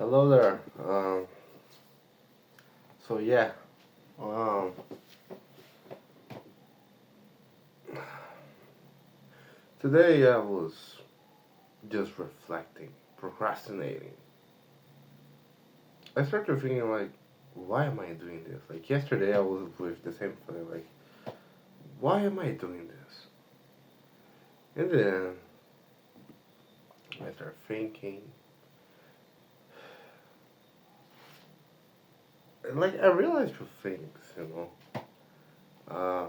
Hello there. So yeah, um, today I was just reflecting, procrastinating. I started thinking like, why am I doing this? Like yesterday I was with the same feeling like, why am I doing this? And then I started thinking, and like I realized two things, you know. Uh,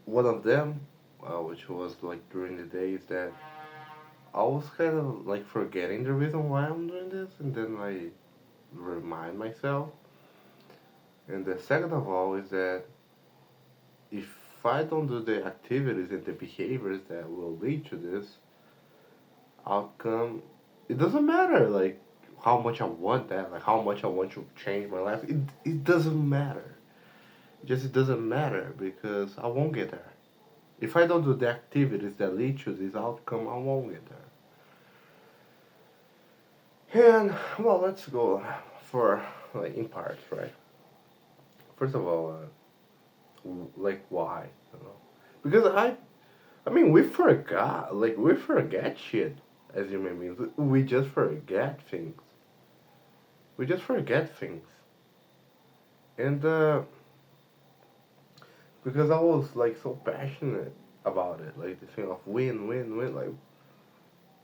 One of them, which was like during the days that I was kind of like forgetting the reason why I'm doing this, and then I remind myself. And the second of all is that if I don't do the activities and the behaviors that will lead to this outcome, it doesn't matter like how much I want that, like how much I want to change my life. It doesn't matter. It doesn't matter because I won't get there. If I don't do the activities that lead to this outcome, I won't get there. And well, let's go for like in parts, right? First of all, like why? You know? Because I mean, we forgot. Like, we forget shit as human beings. We just forget things. We just forget things. And, because I was, like, so passionate about it. Like, the thing of win, win, win. Like,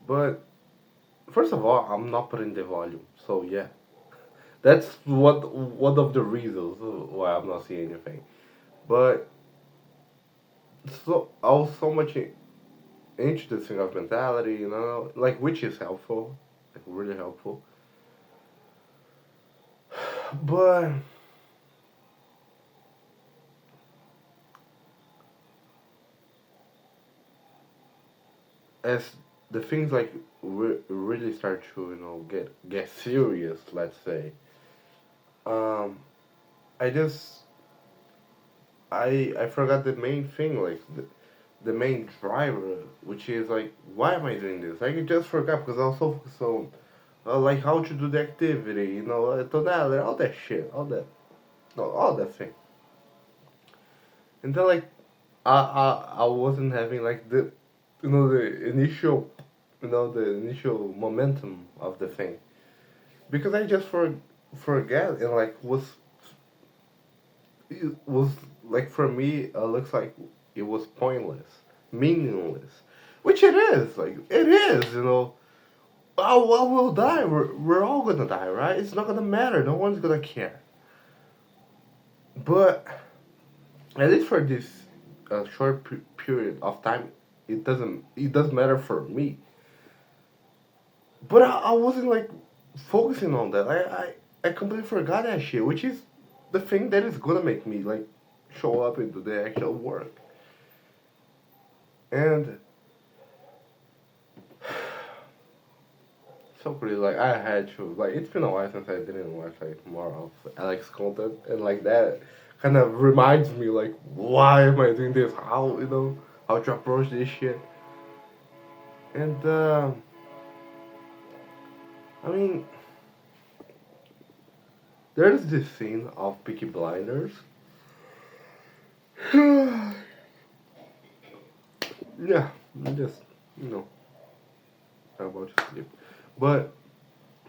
but, first of all, I'm not putting the volume. So, yeah. That's one of the reasons why I'm not seeing anything. But, so, I was so much into this thing of mentality, you know, like, which is helpful. Like, really helpful. But as the things like really start to get serious, let's say, um, I just I forgot the main thing, like the main driver, which is like, why am I doing this? I just forgot because I was so focused on like how to do the activity, tonality, all that shit, all that thing, and then like I wasn't having like the initial the initial momentum of the thing because I just forget and like it was like for me looks like it was pointless, meaningless, which it is. Like it is, you know. I will die. We're all gonna die, right? It's not gonna matter. No one's gonna care. But at least for this short period of time, it doesn't matter for me. But I wasn't like focusing on that. I completely forgot that shit, which is the thing that is gonna make me like show up into the actual work. And so pretty like I had to like it's been a while since I didn't watch like more of Alex content and like that kind of reminds me like why am I doing this? How how to approach this shit? And I mean there's this scene of Peaky Blinders. Yeah, just you know about to sleep. But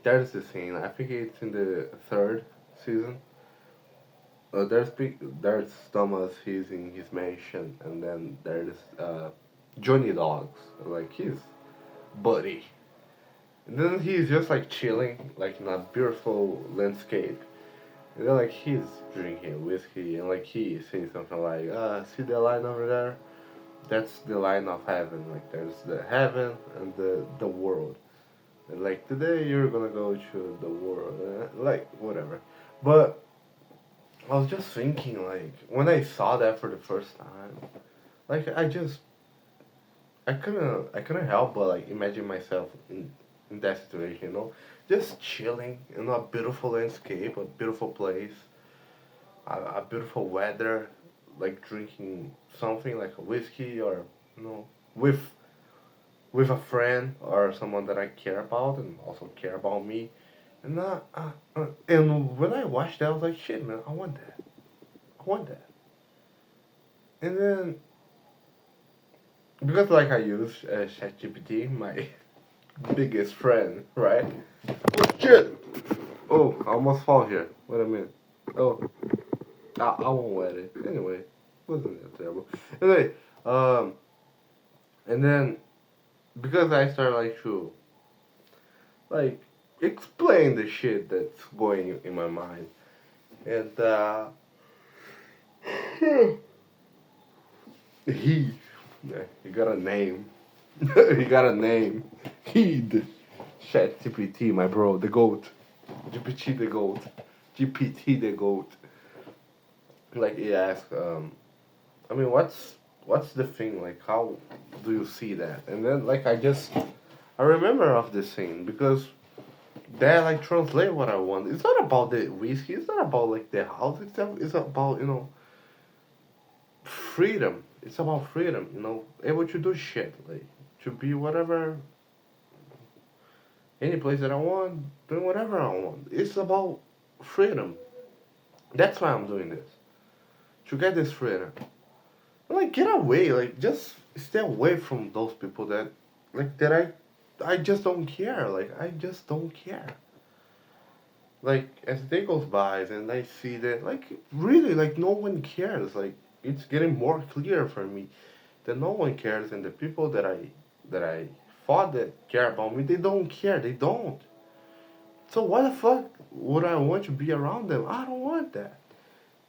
there's the scene. I think it's in the third season. There's Thomas. He's in his mansion, and then there's Johnny Dogs, like his buddy. And then he's just like chilling, like in a beautiful landscape. And then like he's drinking whiskey, and like he says something like, see the line over there? That's the line of heaven. Like there's the heaven and the world. And like today you're gonna go to the world, like whatever. But I was just thinking, like when I saw that for the first time, like I couldn't help but like imagine myself in that situation, just chilling in a beautiful landscape, a beautiful place, a beautiful weather, like drinking something like a whiskey or with with a friend or someone that I care about and also care about me. And when I watched that, I was like, shit, man, I want that. I want that. And then because like I use ChatGPT, my biggest friend, right? Oh shit! Oh, I almost fall here. Wait a minute. Oh, I won't let it. Anyway, wasn't that terrible. Anyway, um, and then because I started like to like explain the shit that's going in my mind, and he, he got a name. He got a name. He, the Chat GPT, my bro, the goat. GPT the goat. GPT the goat. Like he asked, I mean, what's the thing? Like, how do you see that? And then like I remember of this scene because that like translate what I want. It's not about the whiskey. It's not about like the house itself. It's about freedom. It's about freedom. Able to do shit like to be whatever, any place that I want, doing whatever I want. It's about freedom. That's why I'm doing this. To get this freedom. Like get away, like just stay away from those people that I just don't care. Like I just don't care. Like as the day goes by and I see that like really like no one cares. Like it's getting more clear for me that no one cares and the people that I thought that care about me, they don't care. They don't. So why the fuck would I want to be around them? I don't want that.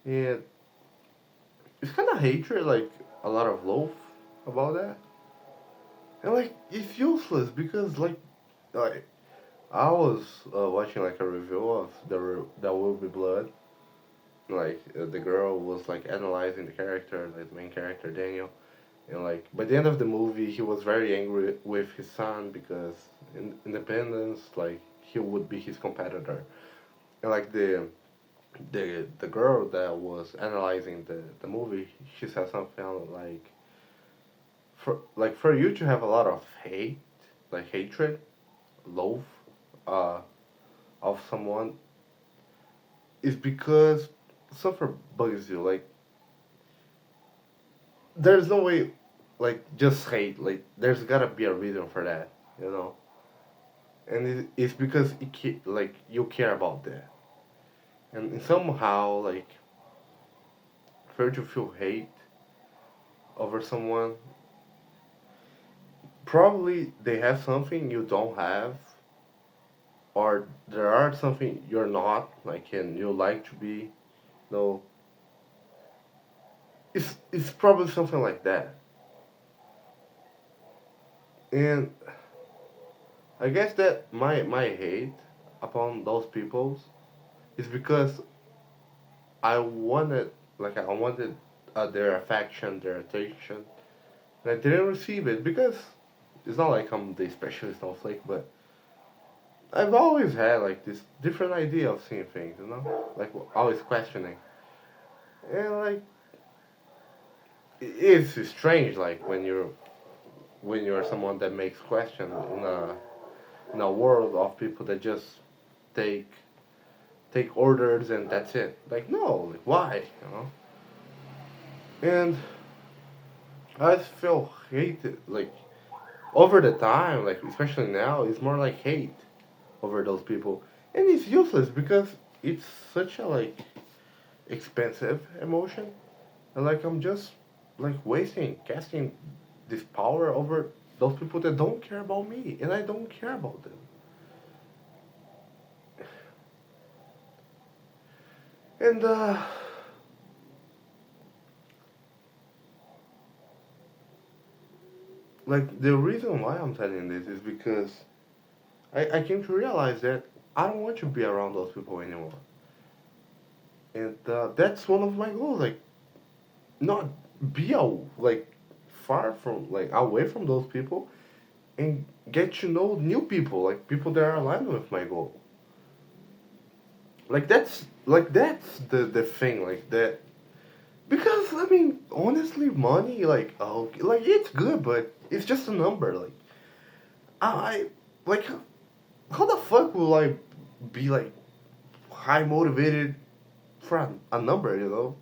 And it's kind of hatred, like a lot of love about that. And like it's useless because like I was watching like a review of There Will Be Blood. Like the girl was like analyzing the character, like the main character Daniel, and like by the end of the movie, he was very angry with his son because in Independence, like he would be his competitor, and like the girl that was analyzing the movie, she said something like for you to have a lot of hate, like hatred, love, uh, of someone is because something bugs you. Like there's no way, like just hate. Like there's gotta be a reason for that, you know. And it's because like you care about that, and somehow like for you to feel hate over someone, probably they have something you don't have, or there are something you're not, like and you like to be. No, it's probably something like that. And I guess that my hate upon those peoples is because I wanted their affection, their attention, and I didn't receive it because it's not like I'm the specialist snowflake, but I've always had like this different idea of seeing things, like always questioning, and like it's strange, like when you're someone that makes questions in a world of people that just take take orders and that's it. Like no, like why, And I feel hated like over the time, like especially now, it's more like hate over those people, and it's useless because it's such a like expensive emotion, and like I'm just like wasting, casting this power over those people that don't care about me, and I don't care about them. And like the reason why I'm telling this is because I came to realize that I don't want to be around those people anymore. And that's one of my goals. Like, not be like far from like away from those people and get to know new people, like people that are aligned with my goal. Like that's the thing, like that. Because I mean, honestly, money, like oh, like it's good, but it's just a number. Like I like how the fuck will I be like high motivated for a number, you know?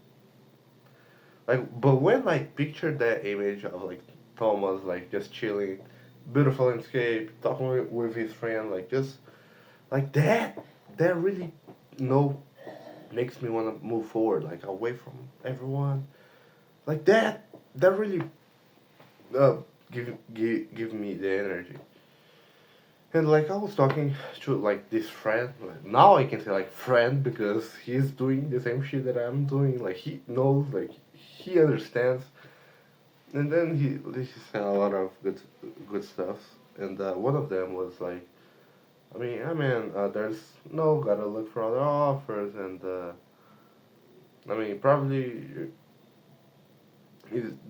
Like, but when like picture that image of like Thomas like just chilling, beautiful landscape, talking with his friend, like just like that really no makes me want to move forward, like away from everyone, like that really uh give me the energy. And like I was talking to like this friend, like, now I can say like friend because he's doing the same shit that I'm doing. Like he knows, like he understands. And then he said a lot of good stuff. And one of them was like, I mean, there's no gotta look for other offers, and probably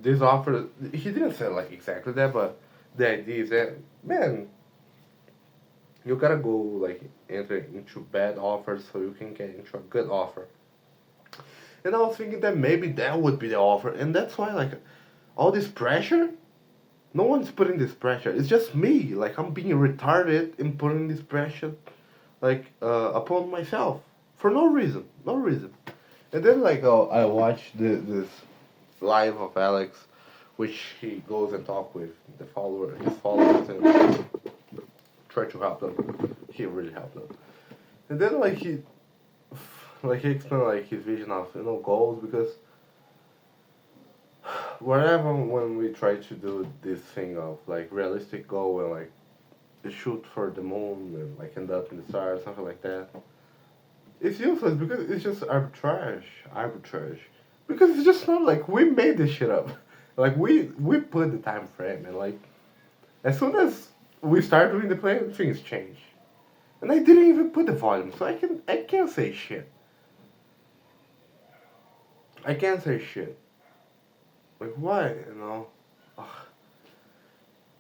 this offer. He didn't say like exactly that, but the idea is that man, you gotta go like enter into bad offers so you can get into a good offer. And I was thinking that maybe that would be the offer, and that's why like all this pressure. No one's putting this pressure. It's just me. Like I'm being retarded in putting this pressure, like upon myself for no reason, no reason. And then like I watched this live of Alex, which he goes and talk with his followers, and try to help them. He really helped them. And then he explained like his vision of goals because wherever when we try to do this thing of like realistic goal and like shoot for the moon and like end up in the stars, something like that. It's useless because it's just arbitrage. Because it's just not like we made this shit up. Like we put the time frame and like as soon as we start doing the play, things change. And I didn't even put the volume, so I can't say shit. I can't say shit. Like why, you know? Ugh.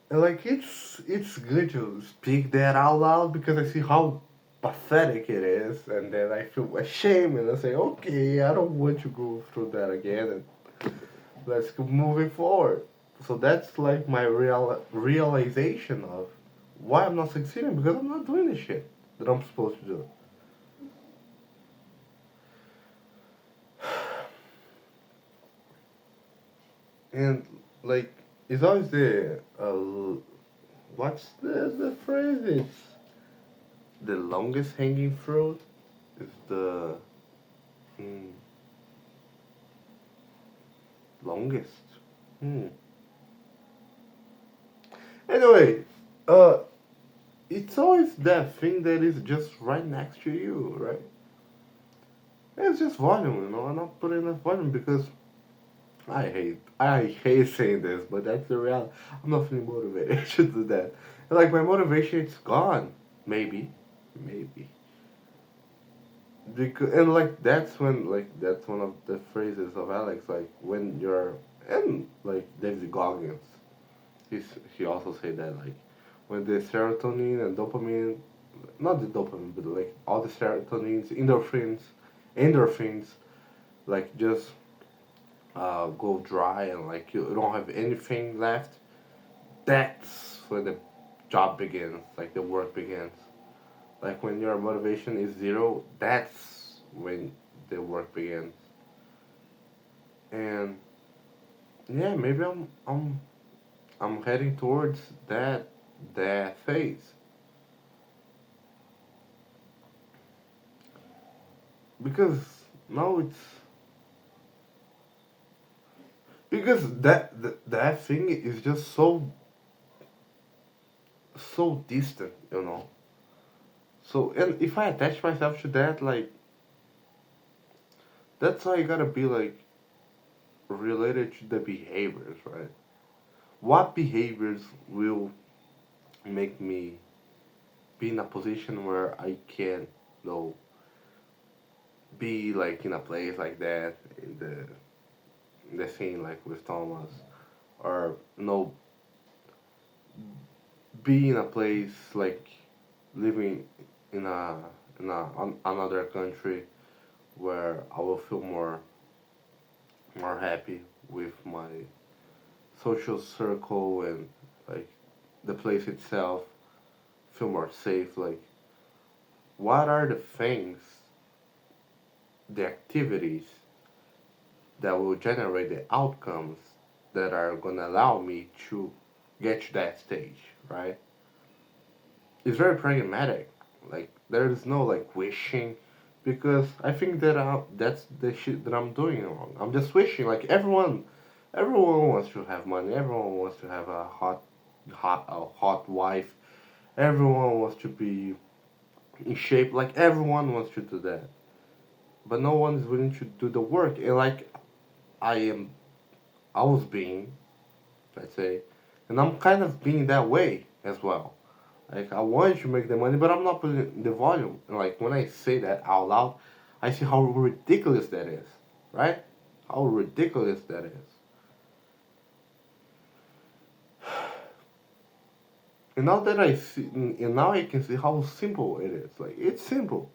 And like it's good to speak that out loud because I see how pathetic it is, and then I feel ashamed and I say, okay, I don't want to go through that again, and let's keep moving forward. So that's like my realization of why I'm not succeeding because I'm not doing the shit that I'm supposed to do. And like it's always the what's the phrase? It's the longest hanging fruit is the hmm, longest. Hmm. Anyway, uh, it's always that thing that is just right next to you, right? It's just volume, you know. I'm not putting enough volume because I hate saying this, but that's the reality. I'm not feeling motivated to do that. And like my motivation, it's gone. Maybe because and like that's one of the phrases of Alex. Like when you're and like David Goggins, he's he also said that like when the serotonin and dopamine, not the dopamine, but like all the serotonins, endorphins, like just go dry and like you don't have anything left. That's when the job begins, like the work begins. Like when your motivation is zero, that's when the work begins. And yeah, maybe I'm heading towards that phase because now it's because that thing is just so distant, you know. So and if I attach myself to that, like that's why you gotta be like related to the behaviors, right? What behaviors will make me be in a position where I can, be like in a place like that in the scene like with Thomas, or be in a place like living in another country where I will feel more happy with my social circle and like the place itself. feel more safe. Like, what are the things, the activities that will generate the outcomes that are gonna allow me to get to that stage, right? It's very pragmatic. Like, there is no like wishing, because I think that that's the shit that I'm doing wrong. I'm just wishing. Like, everyone wants to have money. Everyone wants to have a hot wife. Everyone wants to be in shape. Like, everyone wants to do that, but no one is willing to do the work. And like, I am, I was being, let's say, and I'm kind of being that way as well. Like, I want to make the money, but I'm not putting the volume. And like, when I say that out loud, I see how ridiculous that is, right? How ridiculous that is. And now that I see, and now I can see how simple it is. Like, it's simple,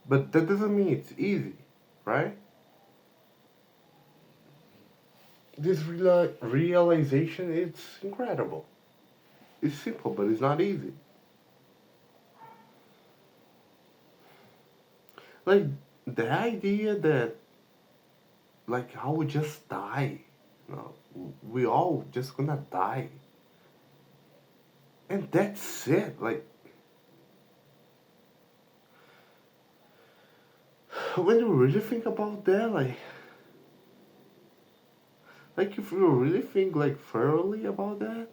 but that doesn't mean it's easy, right? This realization, it's incredible. It's simple, but it's not easy. Like, the idea that, like, I would just die. No, we all just gonna die, and that's it. When you really think about that, like if you really think like thoroughly about that,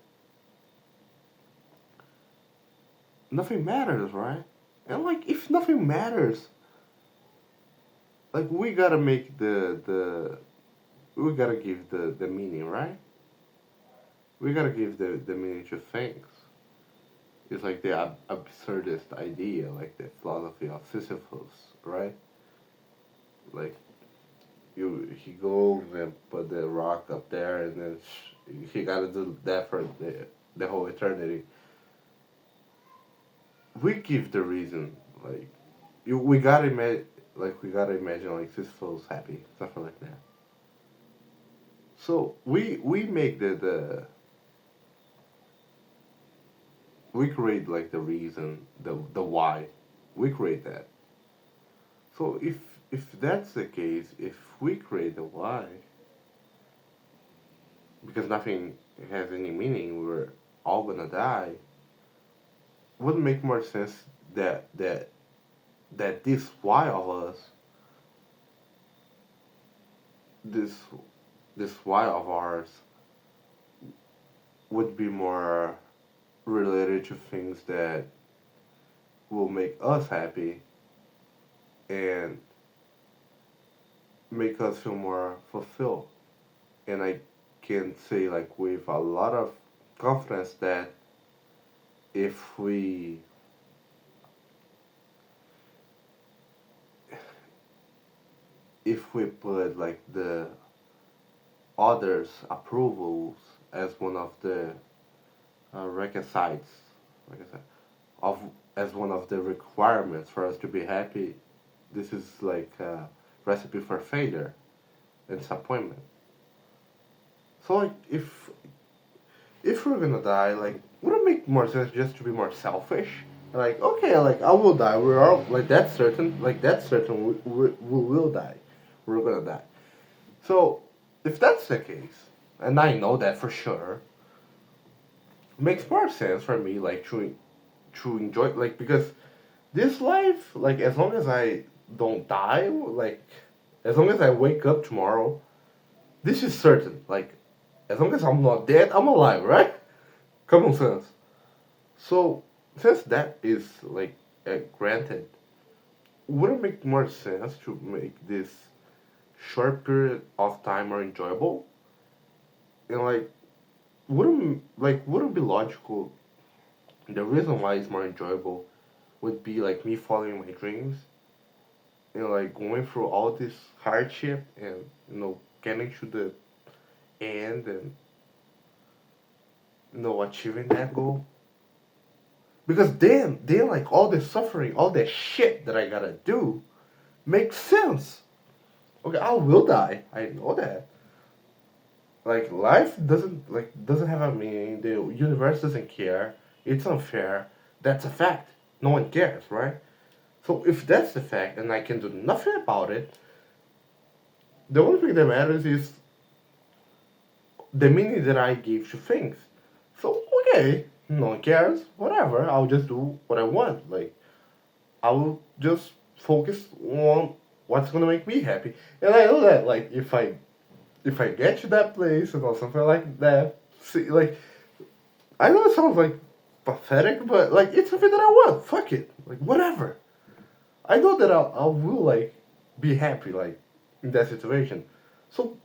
nothing matters, right? And like, if nothing matters, like, we gotta make we gotta give the meaning, right? We gotta give the meaning to things. It's like the absurdist idea, like the philosophy of Sisyphus, right? Like, he goes and put the rock up there, and then he gotta do that for the whole eternity. We give the reason, like, we gotta imagine, like Sisyphus happy, something like that. So we make we create like the reason, the why. We create that. So if that's the case, if we create the why, because nothing has any meaning, we're all gonna die. Wouldn't make more sense that this why of us, this this why of ours, would be more related to things that will make us happy and make us feel more fulfilled. And I can say, like, with a lot of confidence that if we put like the others' approvals as one of the requisites, like I said, of as one of the requirements for us to be happy, this is like a recipe for failure and disappointment. So like, if we're gonna die, like, would it make more sense just to be more selfish? Like, okay, like, I will die. We're all like, that's certain. Like, that's certain. We will die. We're gonna die. So if that's the case, and I know that for sure, it makes more sense for me, like, to enjoy, like, because this life, like, as long as I don't die, like, as long as I wake up tomorrow, this is certain. Like, as long as I'm not dead, I'm alive, right? Common sense. So, since that is like granted, would it make more sense to make this short period of time more enjoyable? And like, would it be logical? The reason why it's more enjoyable would be like me following my dreams and like going through all this hardship and getting to the end and achieving that goal. Because then like all the suffering, all the shit that I gotta do makes sense. Okay, I will die. I know that. Like, life doesn't have a meaning. The universe doesn't care. It's unfair. That's a fact. No one cares, right? So if that's the fact and I can do nothing about it, the only thing that matters is the meaning that I gave to things. So okay, no one cares, whatever. I'll just do what I want. Like I will just focus on what's gonna make me happy. And I know that like if I get to that place and or something like that, see like I know it sounds like pathetic, but like it's something that I want. Fuck it. Like whatever. I know that I will like be happy like in that situation. So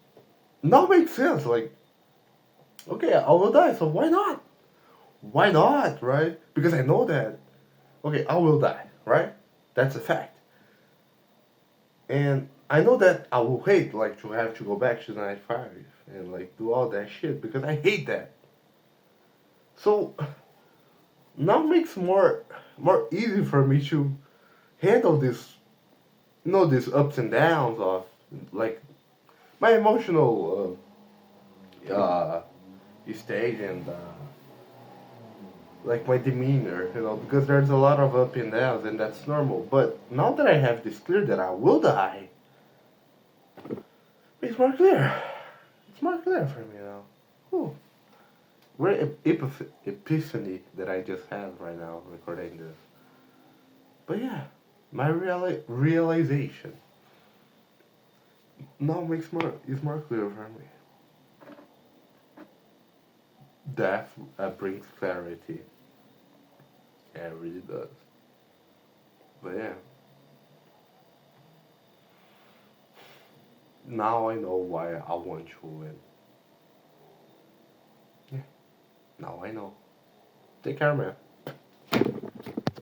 now it makes sense. Like okay, I will die. So why not? Why not? Right? Because I know that. Okay, I will die. Right? That's a fact. And I know that I will hate like to have to go back to 95 and like do all that shit because I hate that. So now makes more easy for me to handle this these ups and downs of like my emotional state and like my demeanor, because there's a lot of up and downs and that's normal. But now that I have this clear that I will die, it's more clear. It's more clear for me now. Whew. Great epiphany that I just had right now recording this. But yeah, my realization now makes more is more clear for me. Death brings clarity. Yeah, it really does. But yeah, now I know why I want to win. Yeah, now I know. Take care, man.